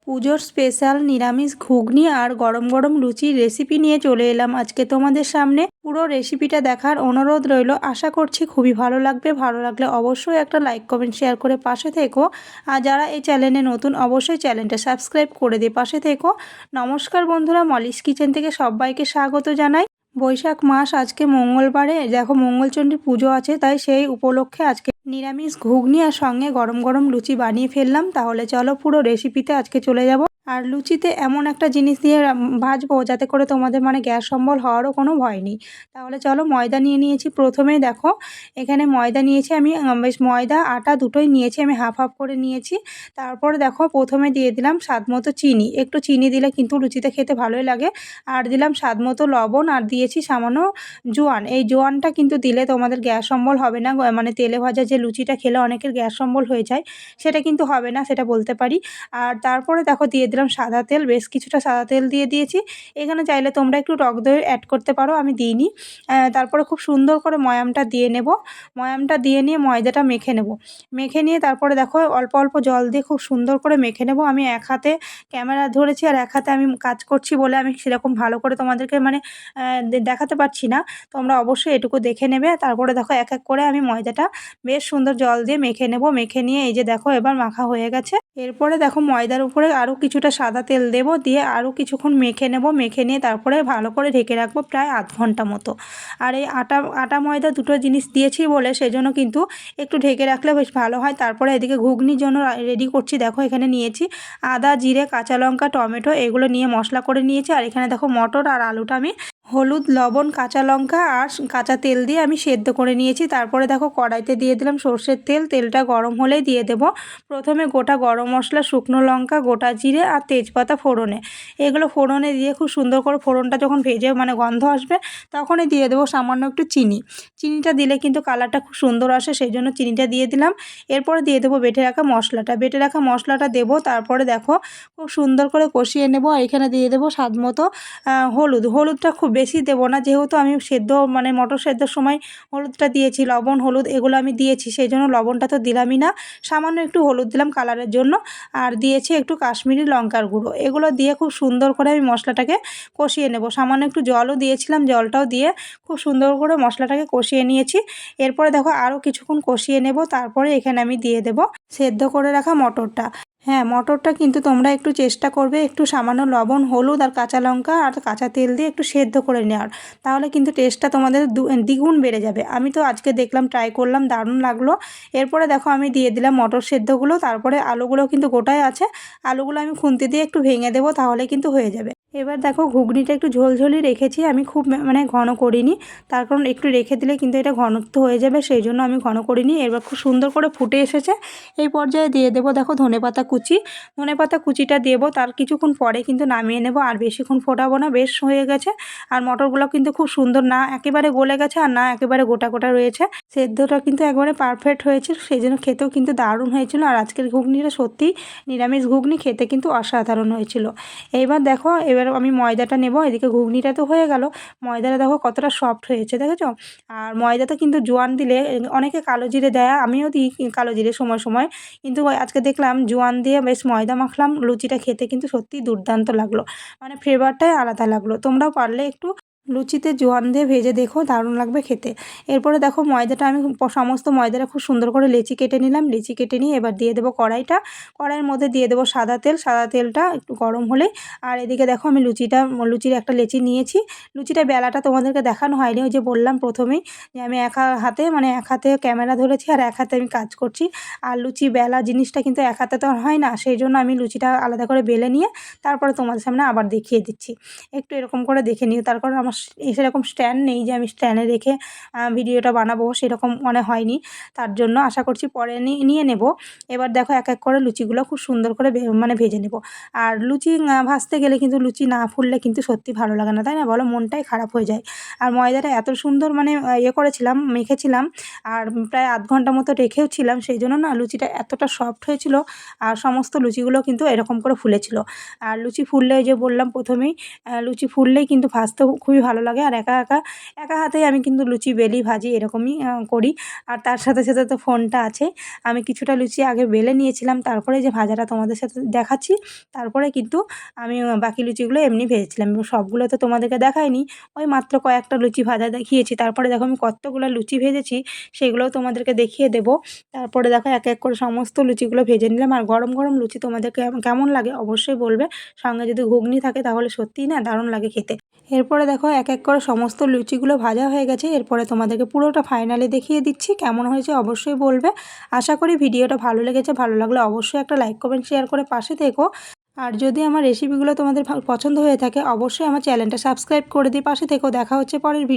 পুজোর স্পেশাল নিরামিষ ঘুগনি আর গরম গরম লুচির রেসিপি নিয়ে চলে এলাম আজকে তোমাদের সামনে। পুরো রেসিপিটা দেখার অনুরোধ রইল। আশা করছি খুবই ভালো লাগবে। ভালো লাগলে অবশ্যই একটা লাইক কমেন্ট শেয়ার করে পাশে থেকো। আর যারা এই চ্যানেলে নতুন অবশ্যই চ্যানেলটা সাবস্ক্রাইব করে দিয়ে পাশে থেকো। নমস্কার বন্ধুরা, মলিস কিচেন থেকে সবাইকে স্বাগত জানাই। বৈশাখ মাস, আজকে মঙ্গলবারে দেখো মঙ্গলচণ্ডীর পুজো আছে, তাই সেই উপলক্ষে আজকে নিরামিষ ঘুগনি আর সঙ্গে গরম গরম লুচি বানিয়ে ফেললাম। তাহলে চলো পুরো রেসিপিতে আজকে চলে যাব। আর লুচিতে এমন একটা জিনিস দিয়ে ভাজবো যাতে করে তোমাদের গ্যাস অম্বল হওয়ারও কোনো ভয় নেই। তাহলে চলো, ময়দা নিয়ে নিয়েছি। প্রথমেই দেখো এখানে ময়দা নিয়েছি আমি, বেশ ময়দা আটা দুটোই নিয়েছি আমি, হাফ হাফ করে নিয়েছি। তারপরে দেখো প্রথমে দিয়ে দিলাম স্বাদ মতো চিনি। একটু চিনি দিলে কিন্তু লুচিতে খেতে ভালোই লাগে। আর দিলাম স্বাদ মতো লবণ, আর দিয়েছি সামান্য জোয়ান। এই জোয়ানটা কিন্তু দিলে তোমাদের গ্যাস অম্বল হবে না। তেলে ভাজা যে লুচিটা খেলে অনেকের গ্যাস অম্বল হয়ে যায়, সেটা কিন্তু হবে না, সেটা বলতে পারি। আর তারপরে দেখো দিয়ে দিলাম সাদা তেল, বেশ কিছুটা সাদা তেল দিয়ে দিয়েছি। এখানে চাইলে তোমরা একটু টক দই অ্যাড করতে পারো, আমি দিইনি। তারপরে খুব সুন্দর করে ময়ামটা দিয়ে নেব। ময়ামটা দিয়ে নিয়ে ময়দাটা মেখে নেব। মেখে নিয়ে তারপরে দেখো অল্প অল্প জল দিয়ে খুব সুন্দর করে মেখে নেব। আমি এক হাতে ক্যামেরা ধরেছি আর এক হাতে আমি কাজ করছি বলে আমি সেরকম ভালো করে তোমাদেরকে দেখাতে পারছি না। তোমরা অবশ্যই এটুকু দেখে নেবে। তারপরে দেখো এক এক করে আমি ময়দাটা বেশ সুন্দর জল দিয়ে মেখে নেব। মেখে নিয়ে এই যে দেখো এবার মাখা হয়ে গেছে। এরপরে দেখো ময়দার উপরে আরও কিছুটা সাদা তেল দেব, দিয়ে আরও কিছুক্ষণ মেখে নেব। মেখে নিয়ে তারপরে ভালো করে ঢেকে রাখবো প্রায় আধ ঘন্টা মতো। আর এই আটা ময়দা দুটো জিনিস দিয়েছি বলে সেজন্য কিন্তু একটু ঢেকে রাখলে বেশ ভালো হয়। তারপরে এদিকে ঘুগনির জন্য রেডি করছি। দেখো এখানে নিয়েছি আদা, জিরে, কাঁচা লঙ্কা, টমেটো, এগুলো নিয়ে মশলা করে নিয়েছি। আর এখানে দেখো মটর আর আলুটা আমি হলুদ, লবণ, কাঁচা লঙ্কা আর কাঁচা তেল দিয়ে আমি সেদ্ধ করে নিয়েছি। তারপরে দেখো কড়াইতে দিয়ে দিলাম সর্ষের তেল। তেলটা গরম হলেই দিয়ে দেব প্রথমে গোটা গরম মশলা, শুকনো লঙ্কা, গোটা জিরে আর তেজপাতা ফোড়নে। এগুলো ফোড়নে দিয়ে খুব সুন্দর করে ফোড়নটা যখন ভেজে গন্ধ আসবে, তখনই দিয়ে দেবো সামান্য একটু চিনি। চিনিটা দিলে কিন্তু কালারটা খুব সুন্দর আসে, সেই জন্য চিনিটা দিয়ে দিলাম। এরপরে দিয়ে দেবো বেটে রাখা মশলাটা। বেটে রাখা মশলাটা দেবো। তারপরে দেখো খুব সুন্দর করে কষিয়ে নেব। আর এখানে দিয়ে দেবো স্বাদ মতো হলুদটা খুব বেশি দেবো না, যেহেতু আমি সেদ্ধ মটর সেদ্ধর সময় হলুদটা দিয়েছি, লবণ হলুদ এগুলো আমি দিয়েছি, সেই জন্য লবণটা তো দিলামই না। সামান্য একটু হলুদ দিলাম কালারের জন্য। আর দিয়েছি একটু কাশ্মীরি লঙ্কার গুঁড়ো। এগুলো দিয়ে খুব সুন্দর করে আমি মশলাটাকে কষিয়ে নেব। সামান্য একটু জলও দিয়েছিলাম, জলটাও দিয়ে খুব সুন্দর করে মশলাটাকে কষিয়ে নিয়েছি। এরপরে দেখো আরও কিছুক্ষণ কষিয়ে নেব। তারপরে এখানে আমি দিয়ে দেব সেদ্ধ করে রাখা মটরটা। হ্যাঁ, মটরটা কিন্তু তোমরা একটু চেষ্টা করবে একটু সামান্য লবণ, হলুদ আর কাঁচা লঙ্কা আর কাঁচা তেল দিয়ে একটু সেদ্ধ করে নেওয়ার। তাহলে কিন্তু টেস্টটা তোমাদের দ্বিগুণ বেড়ে যাবে। আমি তো আজকে দেখলাম, ট্রাই করলাম, দারুণ লাগলো। এরপরে দেখো আমি দিয়ে দিলাম মটর সেদ্ধগুলো। তারপরে আলুগুলো কিন্তু গোটায় আছে, আলুগুলো আমি খুন্তি দিয়ে একটু ভেঙে দেবো, তাহলে কিন্তু হয়ে যাবে। এবার দেখো ঘুগনিটা একটু ঝোলঝোলই রেখেছি আমি, খুব ঘন করিনি। তার কারণ একটু রেখে দিলে কিন্তু এটা ঘনত্ব হয়ে যাবে, সেই জন্য আমি ঘন করিনি। এবার খুব সুন্দর করে ফুটে এসেছে। এই পর্যায়ে দিয়ে দেবো দেখো ধনেপাতা কুচি। ধনেপাতা কুচিটা দেবো, তার কিছুক্ষণ পরে কিন্তু নামিয়ে নেব। আর বেশিক্ষণ ফোটাবো না, বেশ হয়ে গেছে। আর মটরগুলো কিন্তু খুব সুন্দর, না একেবারে গলে গেছে আর না একেবারে গোটা গোটা রয়েছে। সেদ্ধটা কিন্তু একবারে পারফেক্ট হয়েছিল, সেই জন্য খেতেও কিন্তু দারুণ হয়েছিল। আর আজকের ঘুগনিটা সত্যিই নিরামিষ ঘুগনি, খেতে কিন্তু অসাধারণ হয়েছিল। এইবার দেখো এবার আমি ময়দাটা নেব। এদিকে ঘুগনিটা তো হয়ে গেল, ময়দাটা দেখো কতটা সফট হয়েছে, দেখেছো? আর ময়দাটা কিন্তু জোয়ান দিলে, অনেকে কালো জিরে দেয়, আমিও দিই কালো জিরে সময় সময়, কিন্তু আজকে দেখলাম জোয়ান দিয়ে বেশ ময়দা মাখলাম। লুচিটা খেতে কিন্তু সত্যিই দুর্দান্ত লাগলো, ফ্লেভারটাই আলাদা লাগলো। তোমরাও পারলে একটু লুচিতে জোয়ান দিয়ে ভেজে দেখো, দারুণ লাগবে খেতে। এরপরে দেখো ময়দাটা আমি সমস্ত ময়দাটা খুব সুন্দর করে লেচি কেটে নিলাম। লেচি কেটে নিয়ে এবার দিয়ে দেবো কড়াইটা। কড়াইয়ের মধ্যে দিয়ে দেবো সাদা তেল। সাদা তেলটা একটু গরম হলেই, আর এদিকে দেখো আমি লুচির একটা লেচি নিয়েছি। লুচিটা বেলাটা তোমাদেরকে দেখানো হয়নি, ওই যে বললাম প্রথমেই যে আমি এক হাতে ক্যামেরা ধরেছি আর এক হাতে আমি কাজ করছি। আর লুচি বেলা জিনিসটা কিন্তু এক হাতে তো আর হয় না, সেই জন্য আমি লুচিটা আলাদা করে বেলে নিয়ে তারপরে তোমাদের সামনে আবার দেখিয়ে দিচ্ছি। একটু এরকম করে দেখে নিও। তার কারণ আমার সেরকম স্ট্যান্ড নেই যে আমি স্ট্যান্ডে রেখে ভিডিওটা বানাবো, সেরকম মনে হয়নি। তার জন্য আশা করছি পরে নিয়ে নেব। এবার দেখো এক এক করে লুচিগুলো খুব সুন্দর করে ভেজে নেব। আর লুচি ভাজতে গেলে কিন্তু লুচি না ফুললে কিন্তু সত্যি ভালো লাগে না, তাই না বলো? মনটাই খারাপ হয়ে যায়। আর ময়দাটা এত সুন্দর করেছিলাম, মেখেছিলাম, আর প্রায় আধ ঘন্টা মতো রেখেও ছিলাম, সেই জন্য না লুচিটা এতটা সফট হয়েছিল। আর সমস্ত লুচিগুলো কিন্তু এরকম করে ফুলেছিল। আর লুচি ফুললে, ওই যে বললাম প্রথমেই, লুচি ফুললেই কিন্তু ভাজতেও খুবই ভালো লাগে। আর একা হাতেই আমি কিন্তু লুচি বেলি, ভাজি এরকমই করি। আর তার সাথে সাথে তো ফোনটা আছে। আমি কিছুটা লুচি আগে বেলে নিয়েছিলাম, তারপরে যে ভাজাটা তোমাদের সাথে দেখাচ্ছি। তারপরে কিন্তু আমি বাকি লুচিগুলো এমনি ভেজেছিলাম এবং সবগুলো তো তোমাদেরকে দেখাইনি। ওই মাত্র কয়েকটা লুচি ভাজা দেখিয়েছি। তারপরে দেখো আমি কতগুলো লুচি ভেজেছি, সেগুলোও তোমাদেরকে দেখিয়ে দেবো। তারপরে দেখো এক এক করে সমস্ত লুচিগুলো ভেজে নিলাম। আর গরম গরম লুচি তোমাদের কেমন লাগে অবশ্যই বলবে। সঙ্গে যদি ঘুগনি থাকে তাহলে সত্যিই না দারুণ লাগে খেতে। এরপরে দেখো এক এক করে সমস্ত লুচিগুলো ভাজা হয়ে গেছে। এরপরে তোমাদেরকে পুরোটা ফাইনালি দেখিয়ে দিচ্ছি কেমন হয়েছে অবশ্যই বলবে। আশা করি ভিডিওটা ভালো লেগেছে। ভালো লাগলে অবশ্যই একটা লাইক কমেন্ট শেয়ার করে পাশে থেকো। আর যদি আমার রেসিপিগুলো তোমাদের পছন্দ হয়ে থাকে অবশ্যই আমার চ্যানেলটা সাবস্ক্রাইব করে দিয়ে পাশে থেকো। দেখা হচ্ছে পরের ভিডিও।